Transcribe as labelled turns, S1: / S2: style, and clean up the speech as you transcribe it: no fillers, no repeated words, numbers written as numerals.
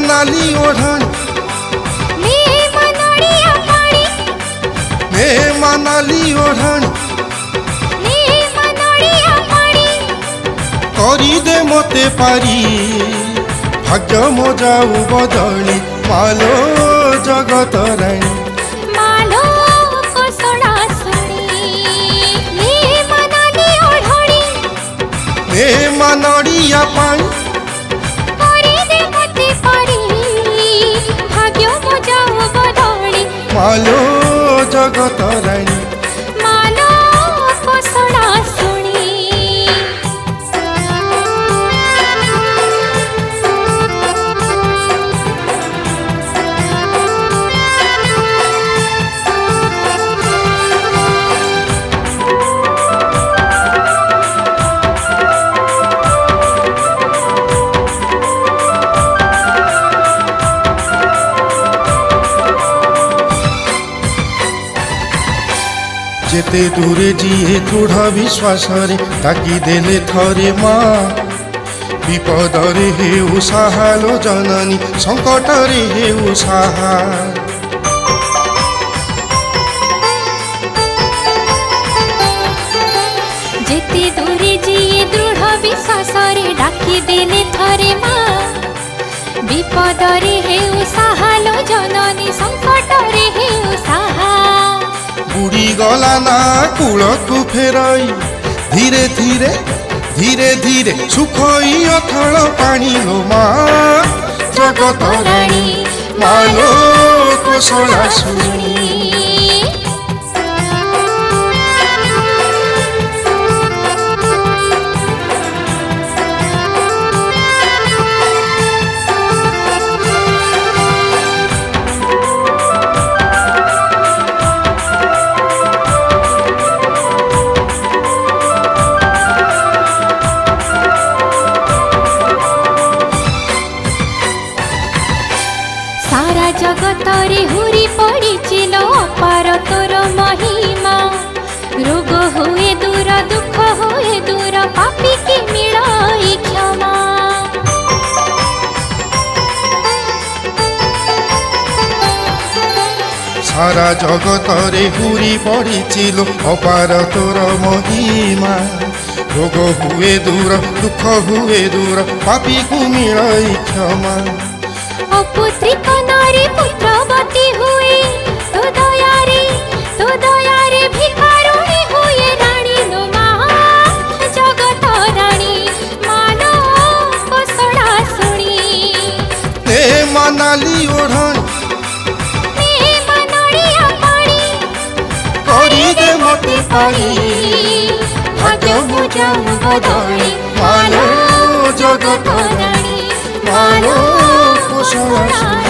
S1: मनाली ओढ़ानी ने मनाली ओढ़ानी करी दे मते पारी भाग्य मो जाऊ बदली मालो जगत रानी
S2: मालो कोसड़ा सुनी मनाली ओढ़ानी
S1: ने मनड़िया पानी
S2: करी दे मते पारी भाग्य मो जाऊ बदली
S1: मालो जगत रानी
S2: मालो कोसड़ा सुनी
S1: जेते दूरे जीए दृढ़ विश्वास रे ताकि देले थरे माँ विपद रे हेउ साहालो जननी संकट रे हेउ साहा
S2: जेते दूरे जीए दृढ़ विश्वास रे डाकी देले थरे माँ विपद रे हेउ साहालो जननी संकट रे हेउ साहा
S1: बुड़ी गला ना कूल को फेराई धीरे धीरे धीरे धीरे सुखई अथल पानी लो माँ जगत रानी मालो कोसला सुनी
S2: सारा जगत रे हुरी पड़ी लो अपार तोर महिमा रोग हुए दूर दुख हुए दूर पापी की मिलाई क्षमा
S1: सारा जगत रे हुरी पड़ी लो अपार तोर महिमा रोग हुए दूर दुख हुए दूर पापी को मिलाई क्षमा
S2: अपुत्रिक नारी पुत्रवती हुए तो दयारे भिखारुणी हुए रानी नो माँ जगत रानी मानो कोसड़ा सुनी
S1: ने मनाली ओढ़ानी
S2: ने मनड़िया पानी
S1: करी दे मते पानी भाग्य मो जाऊ बदली मालो जगत रानी मालो कोसला सुनी।